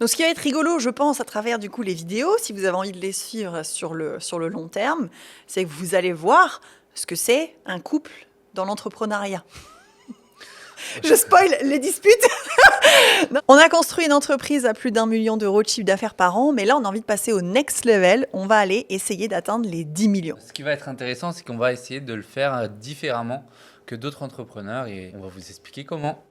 Donc, ce qui va être rigolo, je pense, à travers du coup les vidéos, si vous avez envie de les suivre sur le long terme, c'est que vous allez voir ce que c'est un couple dans l'entrepreneuriat. Je spoil les disputes. Non. On a construit une entreprise à plus d'1 million d'euros de chiffre d'affaires par an, mais là, on a envie de passer au next level. On va aller essayer d'atteindre les 10 millions. Ce qui va être intéressant, c'est qu'on va essayer de le faire différemment que d'autres entrepreneurs et on va vous expliquer comment.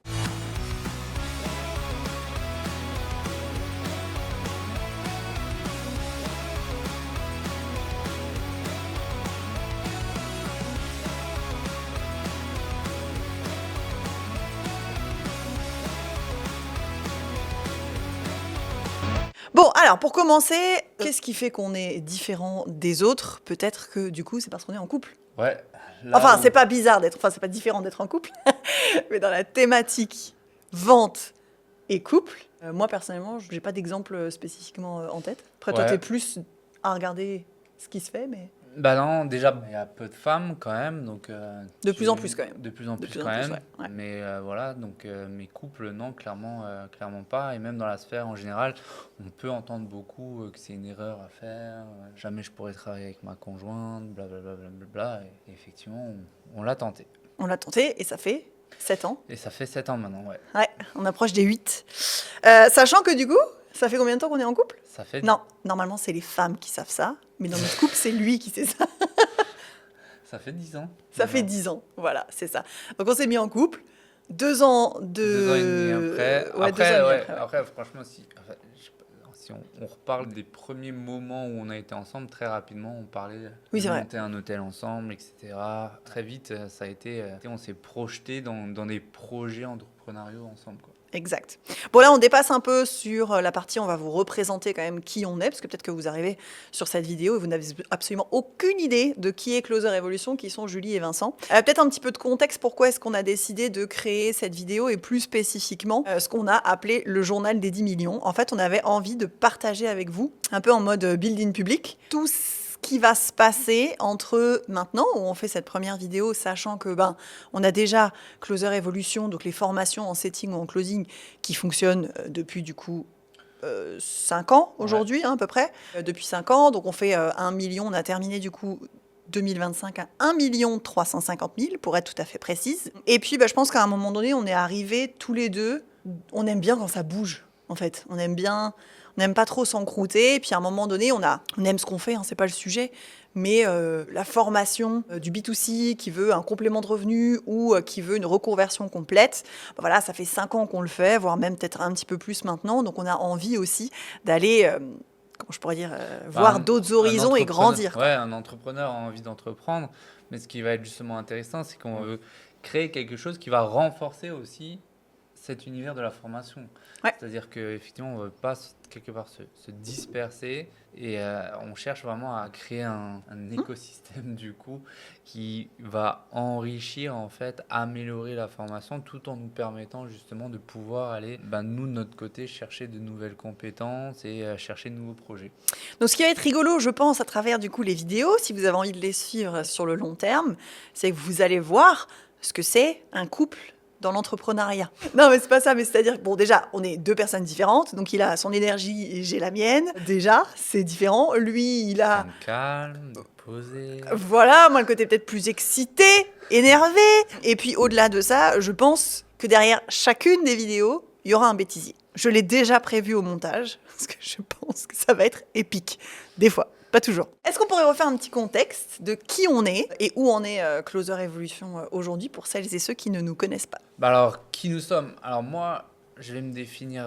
Bon, alors pour commencer, qu'est-ce qui fait qu'on est différent des autres? Peut-être que du coup, c'est parce qu'on est en couple. Ouais. Enfin, c'est pas bizarre d'être, enfin, c'est pas différent d'être en couple, mais dans la thématique vente et couple, moi personnellement, j'ai pas d'exemple spécifiquement en tête. Après, toi, Ouais. t'es plus à regarder ce qui se fait, mais Bah non, déjà, il y a peu de femmes quand même, donc... de plus en plus quand même. De plus en De plus plus en quand plus, même, ouais. Ouais. mais voilà, donc mes couples, non, clairement pas, et même dans la sphère en général, on peut entendre beaucoup que c'est une erreur à faire, jamais je pourrais travailler avec ma conjointe, blablabla, blablabla, et effectivement, on l'a tenté. On l'a tenté et ça fait 7 ans. Et ça fait 7 ans maintenant, ouais. Ouais, on approche des 8. Sachant que du coup, ça fait combien de temps qu'on est en couple? Ça fait... Non, normalement, c'est les femmes qui savent ça, mais dans notre couple, c'est lui qui sait ça. Ça fait 10 ans. Ça fait 10 ans, voilà, c'est ça. Donc on s'est mis en couple, 2 ans de... 2 ans et demi après. Ouais, 2 ans et demi après, ouais. Après, franchement, si on reparle des premiers moments où on a été ensemble, très rapidement, on parlait Oui, c'est de vrai. monter un hôtel ensemble, etc. Très vite, ça a été... on s'est projeté dans des projets entrepreneuriaux ensemble, quoi. Exact. Bon, là, on dépasse un peu sur la partie, on va vous représenter quand même qui on est, parce que peut-être que vous arrivez sur cette vidéo et vous n'avez absolument aucune idée de qui est Closer Evolution, qui sont Julie et Vincent. Peut-être un petit peu de contexte, pourquoi est-ce qu'on a décidé de créer cette vidéo et plus spécifiquement ce qu'on a appelé le journal des 10 millions. En fait, on avait envie de partager avec vous, un peu en mode build-in public, tout qui va se passer entre maintenant où on fait cette première vidéo, sachant que on a déjà Closer Evolution, donc les formations en setting ou en closing qui fonctionnent depuis du coup 5 ans aujourd'hui, hein, à peu près. Depuis 5 ans, donc on fait 1 million, on a terminé du coup 2025 à 1 350 000 pour être tout à fait précise. Et puis je pense qu'à un moment donné, on est arrivés tous les deux, on aime bien quand ça bouge en fait, on n'aime pas trop s'encrouter, et puis à un moment donné, on aime ce qu'on fait, hein, c'est pas le sujet, mais la formation du B2C qui veut un complément de revenu ou qui veut une reconversion complète, voilà, ça fait 5 ans qu'on le fait, voire même peut-être un petit peu plus maintenant, donc on a envie aussi d'aller, comment je pourrais dire, voir d'autres horizons et grandir, quoi. Ouais, un entrepreneur a envie d'entreprendre, mais ce qui va être justement intéressant, c'est qu'on veut créer quelque chose qui va renforcer aussi cet univers de la formation. Ouais. C'est-à-dire qu'effectivement, on ne veut pas quelque part se disperser et on cherche vraiment à créer un écosystème du coup qui va enrichir, en fait, améliorer la formation tout en nous permettant justement de pouvoir aller, nous de notre côté, chercher de nouvelles compétences et chercher de nouveaux projets. Donc ce qui va être rigolo, je pense, à travers du coup les vidéos, si vous avez envie de les suivre sur le long terme, c'est que vous allez voir ce que c'est un couple dans l'entrepreneuriat. Non, mais c'est pas ça, mais c'est-à-dire, bon, déjà, on est deux personnes différentes, donc il a son énergie et j'ai la mienne. Déjà, c'est différent. Lui, il a... Calme, posé. Voilà, moi, le côté peut-être plus excité, énervé. Et puis, au-delà de ça, je pense que derrière chacune des vidéos, il y aura un bêtisier. Je l'ai déjà prévu au montage, parce que je pense que ça va être épique. Des fois. Pas toujours. Est-ce qu'on pourrait refaire un petit contexte de qui on est et où en est Closer Evolution aujourd'hui pour celles et ceux qui ne nous connaissent pas? Alors, qui nous sommes? Alors moi, je vais me définir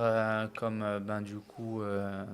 comme du coup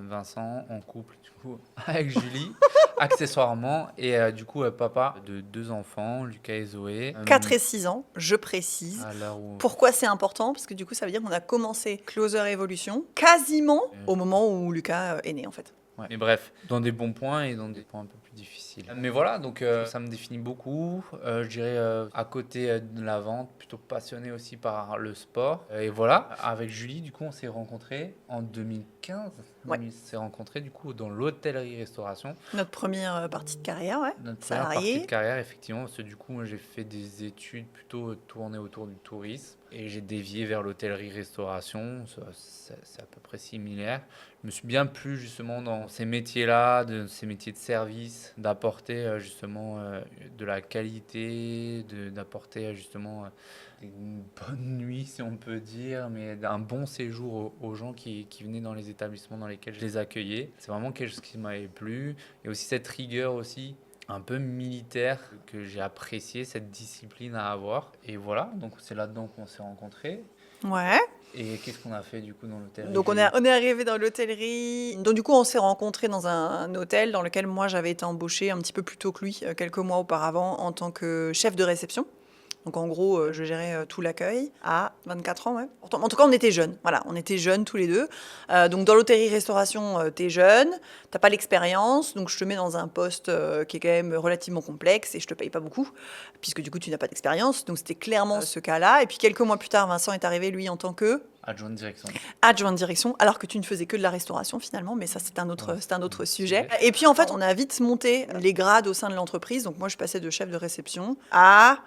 Vincent en couple du coup avec Julie, accessoirement, et du coup papa de 2 enfants, Lucas et Zoé. 4 et 6 ans, je précise. À l'heure où... Pourquoi c'est important? Parce que du coup, ça veut dire qu'on a commencé Closer Evolution quasiment au moment où Lucas est né en fait. Ouais. Mais bref, dans des bons points et dans des points un peu plus difficile. Mais voilà, donc ça me définit beaucoup. Je dirais à côté de la vente, plutôt passionné aussi par le sport. Et voilà, avec Julie, du coup, on s'est rencontrés en 2015. Ouais. On s'est rencontrés du coup dans l'hôtellerie-restauration. Notre première partie de carrière, ouais. Notre première partie Salarié. de carrière, effectivement, parce que du coup, moi, j'ai fait des études plutôt tournées autour du tourisme et j'ai dévié vers l'hôtellerie-restauration. C'est à peu près similaire. Je me suis bien plu justement dans ces métiers-là, ces métiers de service, d'apporter justement de la qualité, d'apporter justement une bonne nuit, si on peut dire, mais un bon séjour aux gens qui venaient dans les établissements dans lesquels je les accueillais. C'est vraiment quelque chose qui m'avait plu. Et aussi cette rigueur aussi, un peu militaire, que j'ai apprécié, cette discipline à avoir. Et voilà, donc c'est là-dedans qu'on s'est rencontrés. Ouais. Et qu'est-ce qu'on a fait du coup dans l'hôtellerie? Donc on est arrivé dans l'hôtellerie. Donc du coup on s'est rencontrés dans un hôtel dans lequel moi j'avais été embauchée un petit peu plus tôt que lui, quelques mois auparavant, en tant que chef de réception. Donc en gros, je gérais tout l'accueil à 24 ans, ouais. En tout cas, on était jeunes. Voilà, on était jeunes tous les deux. Donc dans l'hôtellerie-restauration, t'es jeune, t'as pas l'expérience, donc je te mets dans un poste qui est quand même relativement complexe et je te paye pas beaucoup, puisque du coup tu n'as pas d'expérience. Donc c'était clairement ce cas-là. Et puis quelques mois plus tard, Vincent est arrivé, lui, en tant que adjoint de direction. adjoint de direction, alors que tu ne faisais que de la restauration finalement, mais ça c'est un autre, Ouais, c'est un autre c'est un sujet. sujet. Et puis en fait, on a vite monté les grades au sein de l'entreprise. Donc moi, je passais de chef de réception à...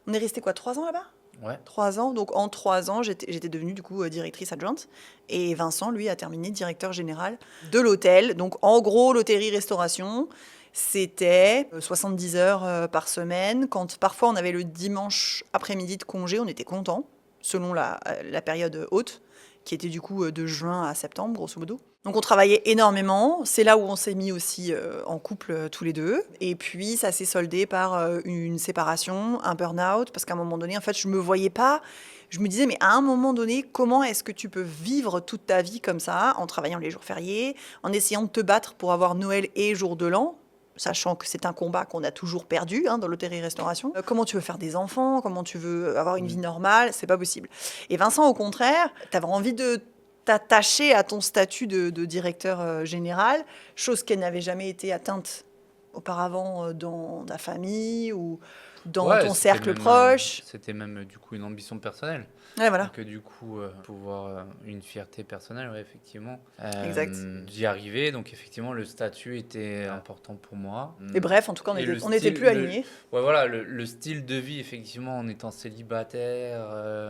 On est resté quoi, 3 ans là-bas? Ouais. 3 ans. Donc en 3 ans, j'étais devenue du coup directrice adjointe. Et Vincent, lui, a terminé directeur général de l'hôtel. Donc en gros, l'hôtellerie-restauration, c'était 70 heures par semaine. Quand parfois on avait le dimanche après-midi de congé, on était content, selon la période haute, qui était du coup de juin à septembre, grosso modo. Donc on travaillait énormément, c'est là où on s'est mis aussi en couple tous les deux. Et puis ça s'est soldé par une séparation, un burn-out, parce qu'à un moment donné, en fait, je me voyais pas. Je me disais, mais à un moment donné, comment est-ce que tu peux vivre toute ta vie comme ça, en travaillant les jours fériés, en essayant de te battre pour avoir Noël et jour de l'an, sachant que c'est un combat qu'on a toujours perdu dans l'hôtellerie-restauration. Comment tu veux faire des enfants? Comment tu veux avoir une vie normale? C'est pas possible. Et Vincent, au contraire, t'avais envie de t'attacher à ton statut de directeur général, chose qui n'avait jamais été atteinte auparavant dans ta famille ou dans Ouais, ton c'était cercle même, proche. c'était même du coup une ambition personnelle. Ouais, voilà. Donc du coup, pouvoir une fierté personnelle, ouais, effectivement. Exact. J'y arrivais, donc effectivement, le statut était important pour moi. Et bref, en tout cas, on Et le n'était style- plus le- alignés. Ouais, voilà, le style de vie, effectivement, en étant célibataire,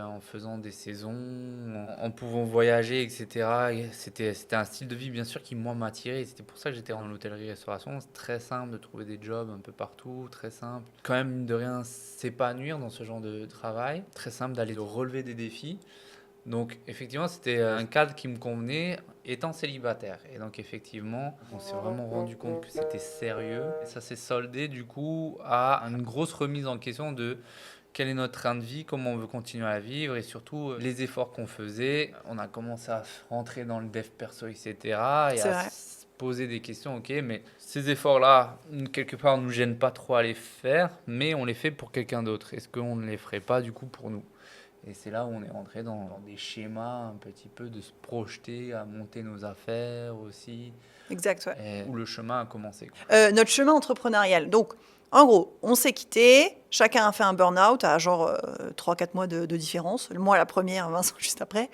en faisant des saisons, en pouvant voyager, etc. Et c'était un style de vie, bien sûr, qui, moi, m'attirait. C'était pour ça que j'étais en hôtellerie-restauration. C'est très simple de trouver des jobs un peu partout, très simple. Quand même, mine de rien, s'épanouir dans ce genre de travail. Très simple d'aller relever des défis. Donc, effectivement, c'était un cadre qui me convenait étant célibataire. Et donc, effectivement, on s'est vraiment rendu compte que c'était sérieux. Et ça s'est soldé, du coup, à une grosse remise en question de quel est notre train de vie, comment on veut continuer à vivre et surtout les efforts qu'on faisait. On a commencé à rentrer dans le dev perso, etc. et C'est à vrai. se poser des questions. Ok, mais ces efforts-là, quelque part, ne nous gênent pas trop à les faire, mais on les fait pour quelqu'un d'autre. Est-ce qu'on ne les ferait pas, du coup, pour nous? Et c'est là où on est rentré dans des schémas un petit peu de se projeter, à monter nos affaires aussi, Exact, ouais. et où le chemin a commencé, quoi. Notre chemin entrepreneurial. Donc, en gros, on s'est quittés, chacun a fait un burn-out à genre 3-4 mois de différence. Moi, la première, Vincent juste après.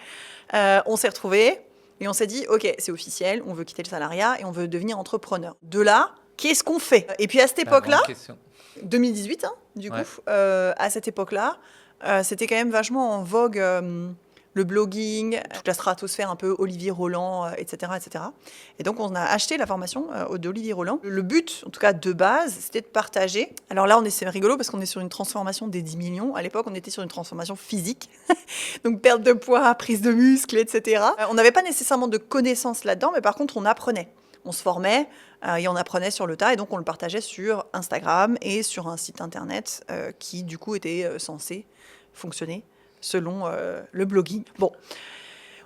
On s'est retrouvés et on s'est dit, OK, c'est officiel, on veut quitter le salariat et on veut devenir entrepreneur. De là, qu'est-ce qu'on fait? Et puis à cette La époque-là, grande question. 2018, du Ouais. coup, à cette époque-là, c'était quand même vachement en vogue le blogging, toute la stratosphère un peu Olivier Roland, etc., etc. Et donc, on a acheté la formation d'Olivier Roland. Le but, en tout cas de base, c'était de partager. Alors là, c'est rigolo parce qu'on est sur une transformation des 10 millions. À l'époque, on était sur une transformation physique. Donc, perte de poids, prise de muscles, etc. On n'avait pas nécessairement de connaissances là-dedans, mais par contre, on apprenait. On se formait et on apprenait sur le tas. Et donc, on le partageait sur Instagram et sur un site internet qui, du coup, était censé fonctionner selon le blogging. Bon,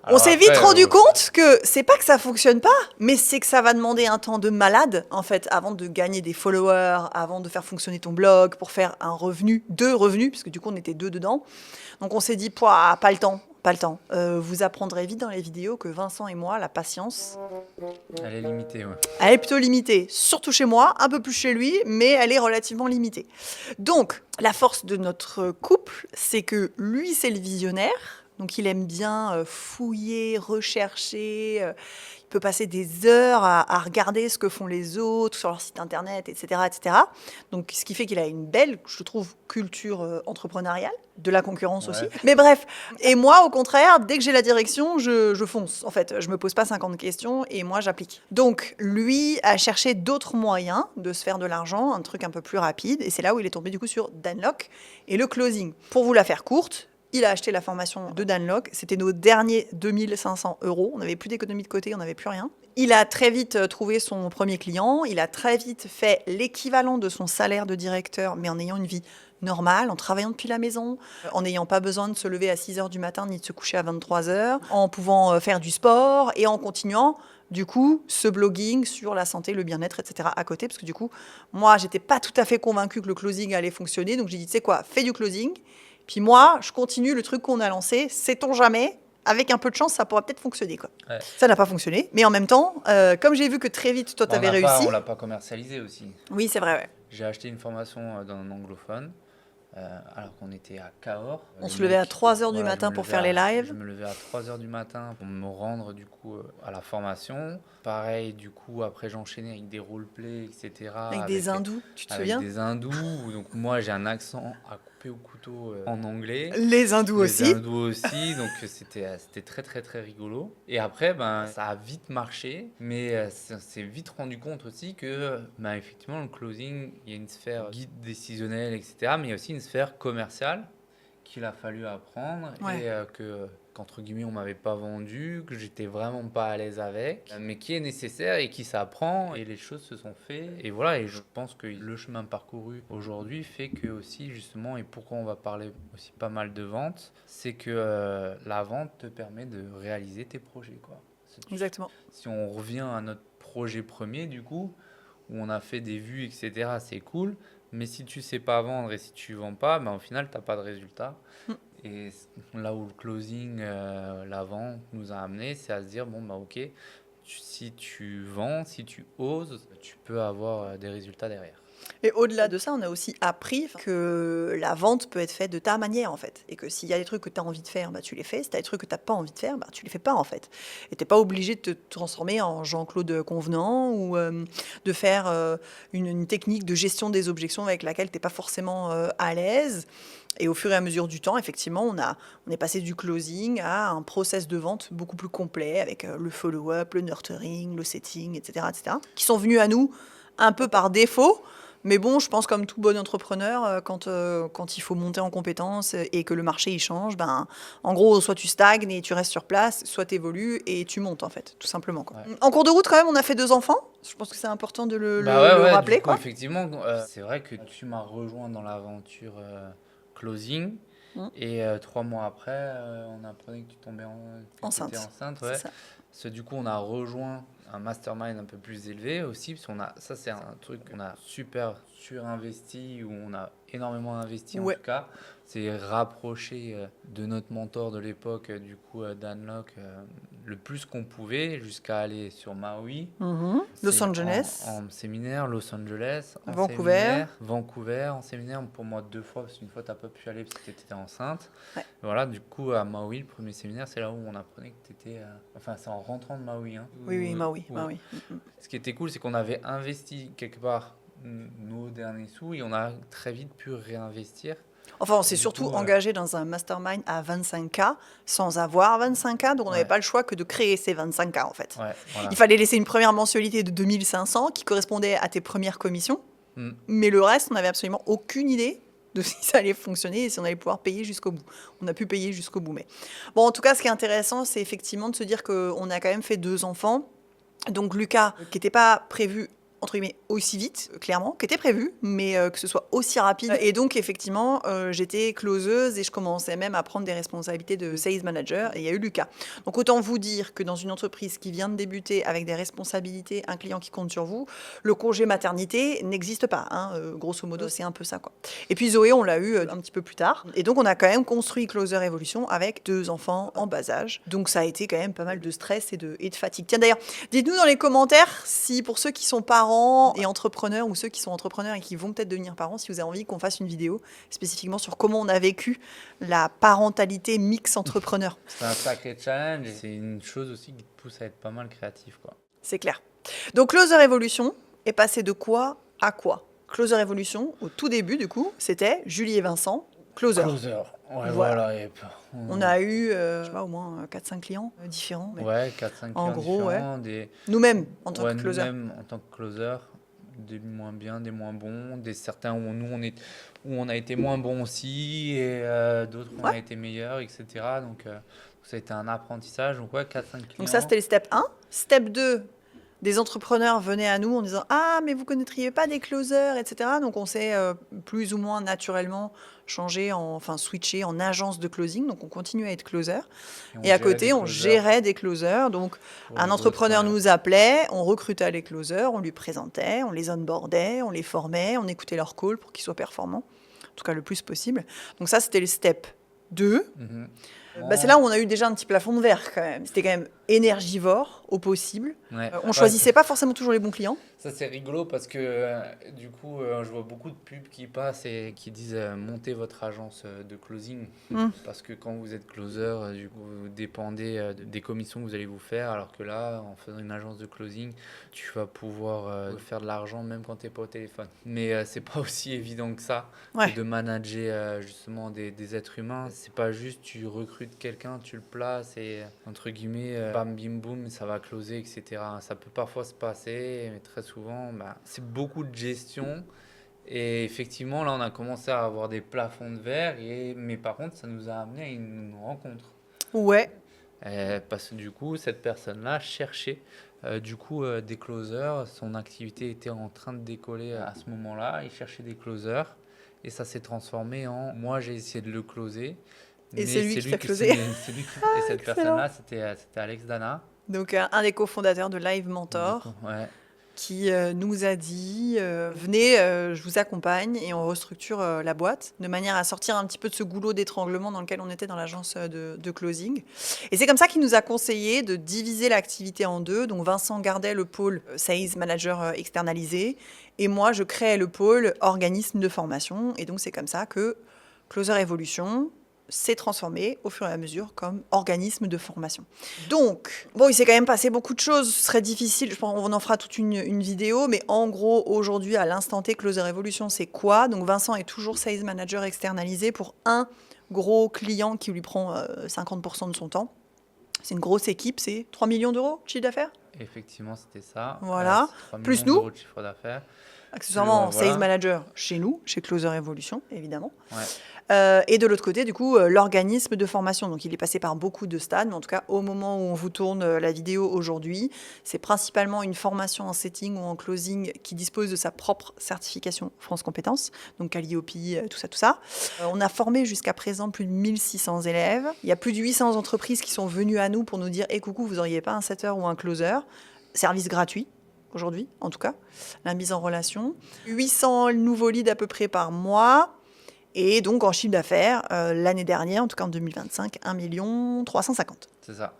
on Alors s'est vite après, rendu compte que c'est pas que ça fonctionne pas, mais c'est que ça va demander un temps de malade, en fait, avant de gagner des followers, avant de faire fonctionner ton blog, pour faire un revenu, 2 revenus, parce que du coup, on était 2 dedans. Donc, on s'est dit, pouah, pas le temps pas le temps. Vous apprendrez vite dans les vidéos que Vincent et moi, la patience, Elle est limitée, ouais. elle est plutôt limitée. Surtout chez moi, un peu plus chez lui, mais elle est relativement limitée. Donc, la force de notre couple, c'est que lui, c'est le visionnaire. Donc, il aime bien fouiller, rechercher. Il peut passer des heures à regarder ce que font les autres sur leur site internet, etc., etc. Donc, ce qui fait qu'il a une belle, je trouve, culture entrepreneuriale, de la concurrence aussi. Ouais. Mais bref, et moi, au contraire, dès que j'ai la direction, je fonce. En fait, je me pose pas 50 questions et moi, j'applique. Donc, lui a cherché d'autres moyens de se faire de l'argent, un truc un peu plus rapide. Et c'est là où il est tombé du coup sur Danlock et le closing. Pour vous la faire courte, il a acheté la formation de Danlock. C'était nos derniers 2500 €. On n'avait plus d'économie de côté, on n'avait plus rien. Il a très vite trouvé son premier client. Il a très vite fait l'équivalent de son salaire de directeur, mais en ayant une vie normale, en travaillant depuis la maison, en n'ayant pas besoin de se lever à 6 h du matin ni de se coucher à 23 h, en pouvant faire du sport et en continuant, du coup, ce blogging sur la santé, le bien-être, etc. à côté. Parce que du coup, moi, j'étais pas tout à fait convaincue que le closing allait fonctionner. Donc j'ai dit, tu sais quoi, fais du closing. Puis moi, je continue le truc qu'on a lancé. Sait-on jamais ? Avec un peu de chance, ça pourra peut-être fonctionner, quoi. Ouais. Ça n'a pas fonctionné. Mais en même temps, comme j'ai vu que très vite, toi, tu avais réussi. On l'a pas commercialisé aussi. Oui, c'est vrai, ouais. J'ai acheté une formation dans un anglophone, alors qu'on était à Cahors. On Le se levait à mec, 3 h du voilà, matin je me pour levais faire les lives. Je me levais à 3 h du matin pour me rendre du coup à la formation. Pareil, du coup, après j'enchaînais avec des roleplays, etc. Avec des hindous, tu te Avec souviens ? des hindous. Donc moi, j'ai un accent à couper au couteau en anglais. Les hindous Les aussi. hindous aussi, donc c'était très très très rigolo. Et après, ben, ça a vite marché, mais on s'est vite rendu compte aussi que, ben, effectivement, le closing, il y a une sphère guide décisionnelle, etc., mais il y a aussi une sphère commerciale qu'il a fallu apprendre Ouais. et qu'entre guillemets, on m'avait pas vendu, que j'étais vraiment pas à l'aise avec, mais qui est nécessaire et qui s'apprend, et les choses se sont faites. Et voilà, et je pense que le chemin parcouru aujourd'hui fait que aussi, justement, et pourquoi on va parler aussi pas mal de vente, c'est que la vente te permet de réaliser tes projets, quoi. Exactement. Si on revient à notre projet premier, du coup, où on a fait des vues, etc., c'est cool. Mais si tu sais pas vendre et si tu vends pas, ben, au final, tu n'as pas de résultat. Mm. Et là où le closing, la vente nous a amené, c'est à se dire, bon, bah, ok, si tu vends, si tu oses, tu peux avoir des résultats derrière. Et au-delà de ça, on a aussi appris que la vente peut être faite de ta manière, en fait. Et que s'il y a des trucs que tu as envie de faire, bah, tu les fais. Si tu as des trucs que tu n'as pas envie de faire, bah, tu les fais pas, en fait. Et tu n'es pas obligé de te transformer en Jean-Claude Convenant ou de faire une technique de gestion des objections avec laquelle tu n'es pas forcément à l'aise. Et au fur et à mesure du temps, effectivement, on est passé du closing à un process de vente beaucoup plus complet avec le follow-up, le nurturing, le setting, etc., qui sont venus à nous un peu par défaut. Mais bon, je pense comme tout bon entrepreneur, quand il faut monter en compétences et que le marché il change, ben, en gros, soit tu stagnes et tu restes sur place, soit tu évolues et tu montes, en fait, tout simplement, quoi. Ouais. En cours de route, quand même, on a fait 2 enfants. Je pense que c'est important de le Ouais, rappeler, du coup, quoi. effectivement, c'est vrai que tu m'as rejoint dans l'aventure closing. Mm. Et 3 mois après, on apprenait que tu tombais Enceinte. t'étais enceinte. C'est Ouais. ça. Parce que du coup, on a rejoint un mastermind un peu plus élevé aussi. Parce qu'on a, ça, c'est un truc qu'on a super surinvesti, où on a énormément investi Ouais. en tout cas. C'est rapprocher de notre mentor de l'époque, du coup, Danlock, le plus qu'on pouvait, jusqu'à aller sur Maui. Mhm. Los C'est Angeles. en séminaire, Los Angeles, en Vancouver. séminaire, Vancouver, en séminaire, pour moi 2 fois, parce qu'une fois tu n'as pas pu aller parce que tu étais enceinte. Ouais. Voilà, du coup à Maui, le premier séminaire, c'est là où on apprenait que tu étais... Enfin, c'est en rentrant de Maui. Hein, Oui, Maui. où- Maui. Ce qui était cool, c'est qu'on avait investi quelque part nos derniers sous et on a très vite pu réinvestir. Enfin, on s'est Du surtout coup, engagé dans un mastermind à 25K sans avoir 25K, donc on n'avait Ouais. pas le choix que de créer ces 25K, en fait. Ouais, voilà. Il fallait laisser une première mensualité de 2500 qui correspondait à tes premières commissions, Mm. mais le reste, on n'avait absolument aucune idée de si ça allait fonctionner et si on allait pouvoir payer jusqu'au bout. On a pu payer jusqu'au bout, mais... Bon, en tout cas, ce qui est intéressant, c'est effectivement de se dire qu'on a quand même fait 2 enfants. Donc Lucas, qui n'était pas prévu entre guillemets, aussi vite, clairement, qu'était prévu, mais que ce soit aussi rapide. Et donc, effectivement, j'étais closeuse et je commençais même à prendre des responsabilités de sales manager et il y a eu Lucas. Donc, autant vous dire que dans une entreprise qui vient de débuter avec des responsabilités, un client qui compte sur vous, le congé maternité n'existe pas. Hein. Grosso modo, c'est un peu ça, quoi. Et puis, Zoé, on l'a eu un petit peu plus tard. Et donc, on a quand même construit Closer Evolution avec 2 enfants en bas âge. Donc, ça a été quand même pas mal de stress et de fatigue. Tiens, d'ailleurs, dites-nous dans les commentaires si pour ceux qui sont parents et entrepreneurs ou ceux qui sont entrepreneurs et qui vont peut-être devenir parents, si vous avez envie qu'on fasse une vidéo spécifiquement sur comment on a vécu la parentalité mix entrepreneur. C'est un sacré challenge et c'est une chose aussi qui te pousse à être pas mal créatif, quoi. C'est clair. Donc Closer Evolution est passé de quoi à quoi? Closer Evolution, au tout début du coup, c'était Julie et Vincent, Closer. Closer, ouais, Voilà. voilà. On a eu, je sais pas, au moins 4-5 clients différents. Mais Ouais, 4-5 en clients gros, différents. nous-mêmes, en tant que closer. Nous-mêmes, en tant que closer, des moins bien, des moins bons, des certains où on a été moins bons aussi, et d'autres où on a été meilleurs, etc. Donc, ça a été un apprentissage. Donc, ouais, 4-5 clients. Donc ça, c'était le step 1. Step 2, des entrepreneurs venaient à nous en disant « Ah, mais vous ne connaîtriez pas des closers, etc. » Donc, on s'est plus ou moins naturellement switché en agence de closing. Donc, on continue à être closer. Et à côté, on gérait des closers. Donc, un entrepreneur nous appelait, on recrutait les closers, on lui présentait, on les onboardait, on les formait, on écoutait leurs calls pour qu'ils soient performants, en tout cas le plus possible. Donc ça, c'était le step 2. C'est là où on a eu déjà un petit plafond de verre quand même. C'était quand même énergivore au possible. Ouais. On choisissait pas forcément toujours les bons clients. Ça, c'est rigolo parce que du coup, je vois beaucoup de pubs qui passent et qui disent montez votre agence de closing. Parce que quand vous êtes closer, du coup, vous dépendez des commissions que vous allez vous faire. Alors que là, en faisant une agence de closing, tu vas pouvoir faire de l'argent même quand tu n'es pas au téléphone. Mais c'est pas aussi évident que ça de manager justement des êtres humains. C'est pas juste tu recrutes quelqu'un, tu le places et entre guillemets, bam bim boum, ça va closer, etc. Ça peut parfois se passer, mais très souvent, c'est beaucoup de gestion. Et effectivement, là, on a commencé à avoir des plafonds de verre. Mais par contre, ça nous a amené à une rencontre. Ouais. Parce que du coup, cette personne-là cherchait des closers. Son activité était en train de décoller à ce moment-là. Il cherchait des closers. Et ça s'est transformé en moi, j'ai essayé de le closer. Et c'est lui qui t'a closé. Et cette personne-là, c'était Alex Dana. Donc, un des cofondateurs de Live Mentor. Ouais. Qui nous a dit venez, je vous accompagne et on restructure la boîte de manière à sortir un petit peu de ce goulot d'étranglement dans lequel on était dans l'agence de closing. Et c'est comme ça qu'il nous a conseillé de diviser l'activité en 2. Donc Vincent gardait le pôle Sales Manager externalisé et moi je créais le pôle organisme de formation. Et donc c'est comme ça que Closer Evolution s'est transformé au fur et à mesure comme organisme de formation. Donc, il s'est quand même passé beaucoup de choses. Ce serait difficile, je pense qu'on en fera toute une vidéo, mais en gros, aujourd'hui, à l'instant T, Closer Evolution, c'est quoi? Donc, Vincent est toujours Sales Manager externalisé pour un gros client qui lui prend 50% de son temps. C'est une grosse équipe, c'est 3 millions d'euros de chiffre d'affaires? Effectivement, c'était ça. Voilà. 3 Plus millions nous. d'euros de chiffre d'affaires. Accessoirement, Sales Manager chez nous, chez Closer Evolution, évidemment. Ouais. Et de l'autre côté, du coup, l'organisme de formation. Donc, il est passé par beaucoup de stades, mais en tout cas, au moment où on vous tourne la vidéo aujourd'hui, c'est principalement une formation en setting ou en closing qui dispose de sa propre certification France Compétences, donc Calliope, tout ça. On a formé jusqu'à présent plus de 1600 élèves. Il y a plus de 800 entreprises qui sont venues à nous pour nous dire « coucou, vous n'auriez pas un setter ou un closer ?» Service gratuit. Aujourd'hui, en tout cas, la mise en relation. 800 nouveaux leads à peu près par mois. Et donc, en chiffre d'affaires, l'année dernière, en tout cas en 2025, 1 350 000. C'est ça.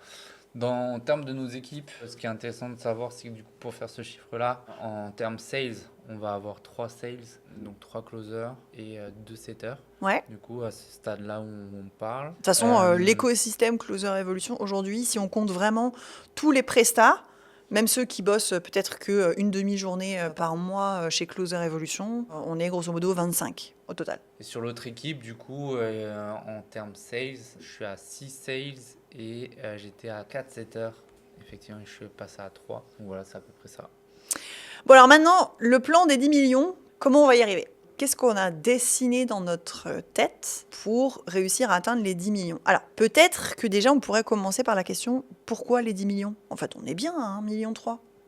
En termes de nos équipes, ce qui est intéressant de savoir, c'est que du coup, pour faire ce chiffre-là, en termes sales, on va avoir 3 sales, donc 3 closers et 2 setters. Ouais. Du coup, à ce stade-là où on parle. De toute façon, l'écosystème Closer Evolution, aujourd'hui, si on compte vraiment tous les prestats, même ceux qui bossent peut-être qu'une demi-journée par mois chez Closer Evolution, on est grosso modo 25 au total. Et sur l'autre équipe, du coup, en termes sales, je suis à 6 sales et j'étais à 4 setters. Effectivement, je suis passé à 3. Donc voilà, c'est à peu près ça. Bon, alors maintenant, le plan des 10 millions, comment on va y arriver ? Qu'est-ce qu'on a dessiné dans notre tête pour réussir à atteindre les 10 millions? Alors, peut-être que déjà, on pourrait commencer par la question, pourquoi les 10 millions? En fait, on est bien à 1,3 million.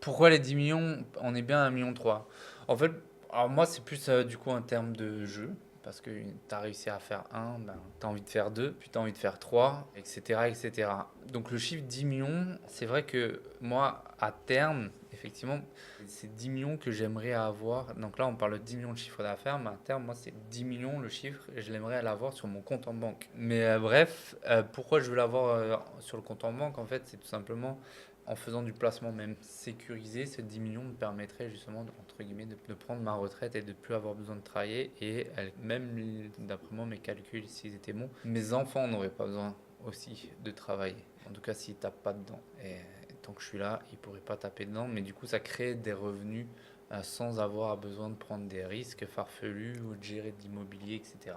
Pourquoi les 10 millions? On est bien à 1,3 million. En fait, alors moi, c'est plus du coup en termes de jeu. Parce que tu as réussi à faire un, ben, tu as envie de faire deux, puis tu as envie de faire trois, etc., etc. Donc le chiffre 10 millions, c'est vrai que moi, à terme, effectivement, c'est 10 millions que j'aimerais avoir. Donc là, on parle de 10 millions de chiffre d'affaires, mais à terme, moi, c'est 10 millions le chiffre et je l'aimerais l'avoir sur mon compte en banque. Mais bref, pourquoi je veux l'avoir sur le compte en banque? En fait, c'est tout simplement en faisant du placement même sécurisé, ces 10 millions me permettraient justement, entre guillemets, de prendre ma retraite et de ne plus avoir besoin de travailler. Et même, d'après moi, mes calculs, s'ils étaient bons, mes enfants n'auraient pas besoin aussi de travailler. En tout cas, s'ils ne tapent pas dedans. Et tant que je suis là, ils ne pourraient pas taper dedans. Mais du coup, ça crée des revenus sans avoir besoin de prendre des risques farfelus ou de gérer de l'immobilier, etc.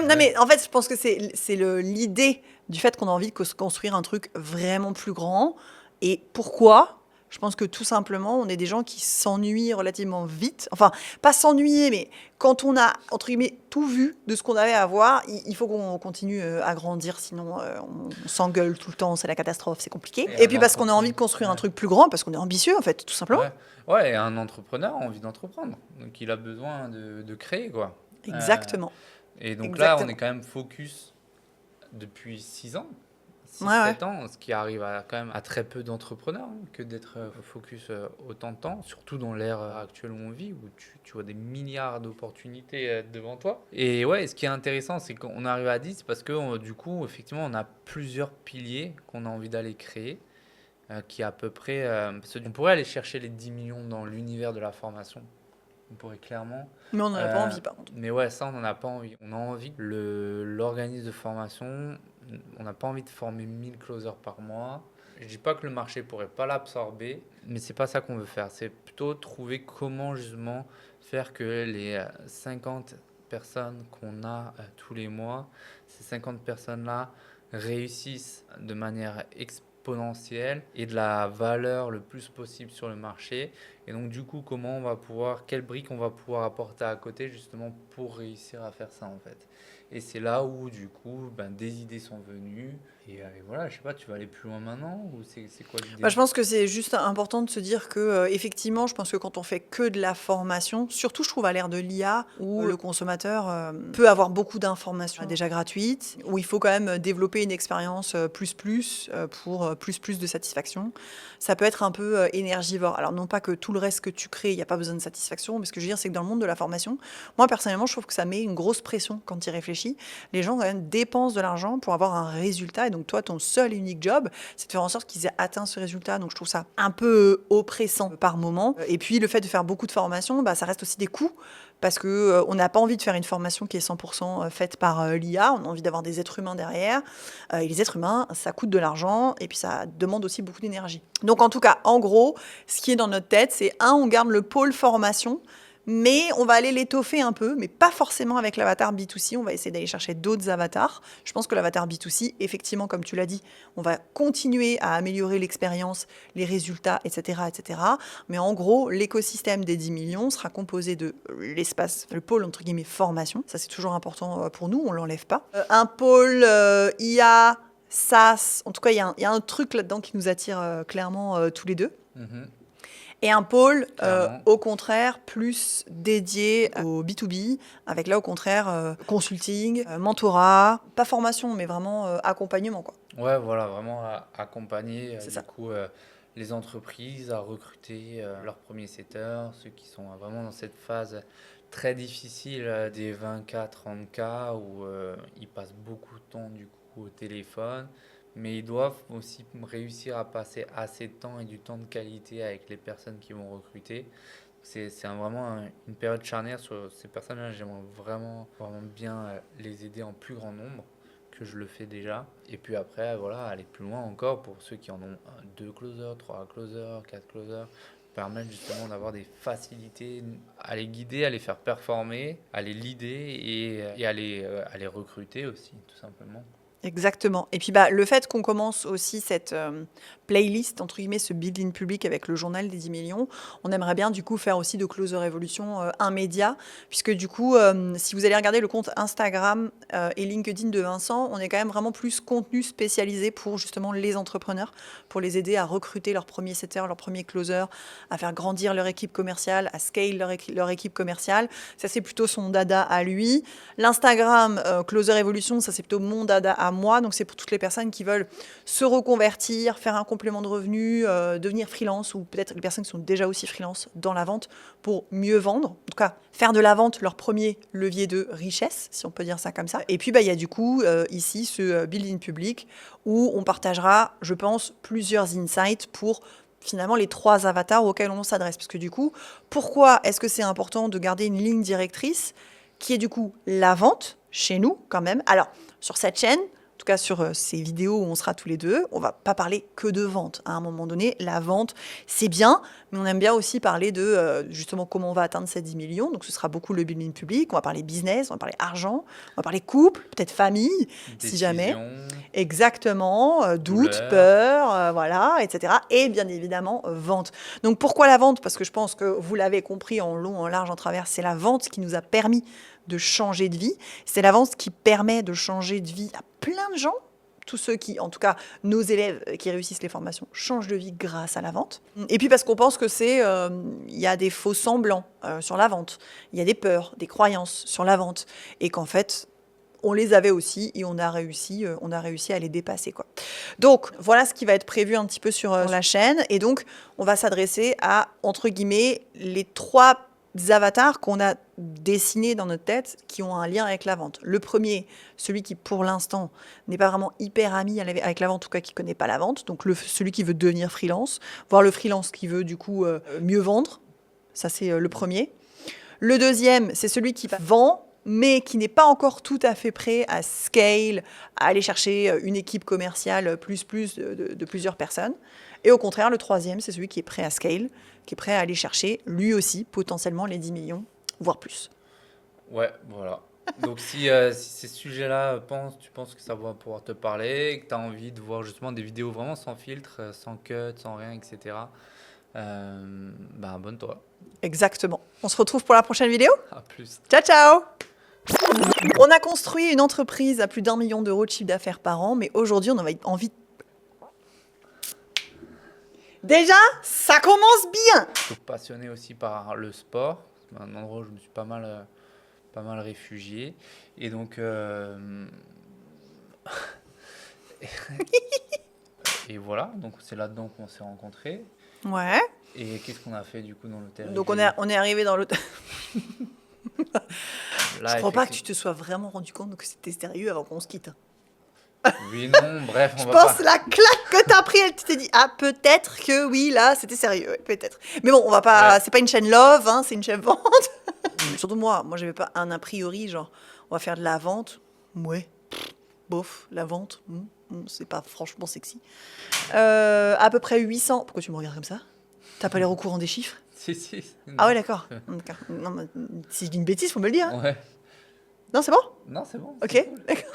Non, mais en fait, je pense que c'est l'idée du fait qu'on a envie de se construire un truc vraiment plus grand. Et pourquoi? Je pense que tout simplement, on est des gens qui s'ennuient relativement vite. Enfin, pas s'ennuyer, mais quand on a, entre guillemets, tout vu de ce qu'on avait à voir, il faut qu'on continue à grandir, sinon on s'engueule tout le temps, c'est la catastrophe, c'est compliqué. Et Et un puis parce qu'on a envie de entrepreneur, construire un ouais. truc plus grand, parce qu'on est ambitieux, en fait, tout simplement. Ouais, ouais, et un entrepreneur a envie d'entreprendre. Donc il a besoin de créer, quoi. Euh, Exactement. et donc là, on est Exactement. quand même focus depuis 6 ans, Ouais, six ouais. sept ans, ce qui arrive quand même à très peu d'entrepreneurs que d'être focus autant de temps, surtout dans l'ère actuelle où on vit, où tu vois des milliards d'opportunités devant toi. Et ouais, ce qui est intéressant, c'est qu'on arrive à 10 parce que du coup, effectivement, on a plusieurs piliers qu'on a envie d'aller créer qui est à peu près... parce qu'on pourrait aller chercher les 10 millions dans l'univers de la formation. On pourrait clairement. Mais on n'en a pas Euh, envie, par contre. mais ouais, ça, on n'en a pas envie. On a envie que l'organisme de formation, on n'a pas envie de former 1000 closers par mois. Je dis pas que le marché pourrait pas l'absorber, mais c'est pas ça qu'on veut faire. C'est plutôt trouver comment justement faire que les 50 personnes qu'on a tous les mois, ces 50 personnes-là réussissent de manière exponentielle et de la valeur le plus possible sur le marché. Et donc du coup, comment on va pouvoir, quelle brique on va pouvoir apporter à côté justement pour réussir à faire ça en fait. Et c'est là où du coup, ben, des idées sont venues. Et voilà, je sais pas, tu vas aller plus loin maintenant ou c'est quoi Bah, l'idée? je pense que c'est juste important de se dire que, effectivement, je pense que quand on fait que de la formation, surtout je trouve à l'ère de l'IA, où le consommateur peut avoir beaucoup d'informations déjà gratuites, où il faut quand même développer une expérience pour plus de satisfaction. Ça peut être un peu énergivore. Alors non pas que tout le reste que tu crées, il n'y a pas besoin de satisfaction, mais ce que je veux dire, c'est que dans le monde de la formation, moi personnellement, je trouve que ça met une grosse pression quand tu y réfléchis. Les gens quand même dépensent de l'argent pour avoir un résultat, et donc toi, ton seul et unique job, c'est de faire en sorte qu'ils aient atteint ce résultat. Donc je trouve ça un peu oppressant par moment. Et puis le fait de faire beaucoup de formations, bah, ça reste aussi des coûts. Parce que on n'a pas envie de faire une formation qui est 100% faite par l'IA, on a envie d'avoir des êtres humains derrière. Et les êtres humains, ça coûte de l'argent et puis ça demande aussi beaucoup d'énergie. Donc en tout cas, en gros, ce qui est dans notre tête, c'est on garde le pôle formation, mais on va aller l'étoffer un peu, mais pas forcément avec l'avatar B2C. On va essayer d'aller chercher d'autres avatars. Je pense que l'avatar B2C, effectivement, comme tu l'as dit, on va continuer à améliorer l'expérience, les résultats, etc., etc. Mais en gros, l'écosystème des 10 millions sera composé de l'espace, le pôle, entre guillemets, formation. Ça, c'est toujours important pour nous, on ne l'enlève pas. Un pôle IA, SaaS, en tout cas, il y a un truc là-dedans qui nous attire clairement tous les deux. Mhm, Et un pôle, clairement. au contraire, plus dédié au B2B, avec là, au contraire, consulting, mentorat, pas formation, mais vraiment accompagnement, quoi. Ouais, voilà, vraiment accompagner C'est du ça. coup les entreprises à recruter leurs premiers setters, ceux qui sont vraiment dans cette phase très difficile des 20K, 30K où ils passent beaucoup de temps du coup au téléphone, mais ils doivent aussi réussir à passer assez de temps et du temps de qualité avec les personnes qui vont recruter. Vraiment une période charnière sur ces personnes-là. J'aimerais vraiment, vraiment bien les aider en plus grand nombre que je le fais déjà. Et puis après, voilà, aller plus loin encore pour ceux qui en ont deux closers, trois closers, quatre closers, permettre justement d'avoir des facilités à les guider, à les faire performer, à les leader et à les recruter aussi, tout simplement. Exactement. Et puis le fait qu'on commence aussi cette playlist, entre guillemets, ce build-in public avec le journal des 10 millions, on aimerait bien du coup faire aussi de Closer Revolution un média, puisque du coup, si vous allez regarder le compte Instagram et LinkedIn de Vincent, on est quand même vraiment plus contenu spécialisé pour justement les entrepreneurs, pour les aider à recruter leur premier setter, leur premier closer, à faire grandir leur équipe commerciale, à scale leur équipe commerciale. Ça, c'est plutôt son dada à lui. L'Instagram Closer Evolution, ça c'est plutôt mon dada à moi. Donc c'est pour toutes les personnes qui veulent se reconvertir, faire un complément de revenu, devenir freelance, ou peut-être les personnes qui sont déjà aussi freelance dans la vente pour mieux vendre. En tout cas, faire de la vente leur premier levier de richesse, si on peut dire ça comme ça. Et puis il y a du coup ici ce build-in public où on partagera, je pense, plusieurs insights pour finalement les 3 avatars auxquels on s'adresse. Parce que du coup, pourquoi est-ce que c'est important de garder une ligne directrice qui est du coup la vente, chez nous quand même. Alors, sur cette chaîne, en tout cas sur ces vidéos où on sera tous les deux, on va pas parler que de vente. À un moment donné, la vente, c'est bien, mais on aime bien aussi parler de justement comment on va atteindre ces 10 millions. Donc ce sera beaucoup le building public, on va parler business, on va parler argent, on va parler couple, peut-être famille, si jamais. Exactement, doute, peur, voilà, etc. Et bien évidemment, vente. Donc pourquoi la vente? Parce que je pense que vous l'avez compris en long, en large, en travers, c'est la vente qui nous a permis de changer de vie. C'est la vente qui permet de changer de vie à plein de gens. Tous ceux qui, en tout cas, nos élèves qui réussissent les formations, changent de vie grâce à la vente. Et puis parce qu'on pense que il y a des faux semblants sur la vente. Il y a des peurs, des croyances sur la vente. Et qu'en fait, on les avait aussi et on a réussi à les dépasser, quoi. Donc, voilà ce qui va être prévu un petit peu sur la chaîne. Et donc, on va s'adresser à, entre guillemets, les 3 avatars qu'on a dessinés dans notre tête qui ont un lien avec la vente. Le premier, celui qui pour l'instant n'est pas vraiment hyper ami avec la vente, en tout cas qui ne connaît pas la vente, donc celui qui veut devenir freelance, voire le freelance qui veut du coup mieux vendre, ça c'est le premier. Le deuxième, c'est celui qui vend, mais qui n'est pas encore tout à fait prêt à scale, à aller chercher une équipe commerciale plus de plusieurs personnes. Et au contraire, le troisième, c'est celui qui est prêt à scale, qui est prêt à aller chercher, lui aussi, potentiellement les 10 millions, voire plus. Ouais, voilà. Donc si ces sujets-là, tu penses que ça va pouvoir te parler, que tu as envie de voir justement des vidéos vraiment sans filtre, sans cut, sans rien, etc., abonne-toi. Exactement. On se retrouve pour la prochaine vidéo. À plus. Ciao, ciao. On a construit une entreprise à plus d'1 million d'euros de chiffre d'affaires par an, mais aujourd'hui, on a envie de... Déjà, ça commence bien. Je suis passionné aussi par le sport. C'est un endroit où je me suis pas mal réfugié. Et donc... et voilà, donc c'est là-dedans qu'on s'est rencontrés. Ouais. Et qu'est-ce qu'on a fait du coup dans l'hôtel? Donc on est arrivé dans l'hôtel. Je crois pas que tu te sois vraiment rendu compte que c'était sérieux avant qu'on se quitte. Oui, non, bref, je pense la claque que t'as pris, tu t'es dit, ah, peut-être que oui, là, c'était sérieux, ouais, peut-être. Mais bon, on va pas, c'est pas une chaîne love, hein, c'est une chaîne vente. Surtout moi, j'avais pas un a priori, genre, on va faire de la vente. Ouais, bof, la vente, c'est pas franchement sexy. À peu près 800. Pourquoi tu me regardes comme ça? T'as pas l'air au courant des chiffres? Si. Ah ouais, d'accord. Non, mais si je dis une bêtise, faut me le dire. Ouais. Non, c'est bon? Non, c'est bon. Ok, d'accord.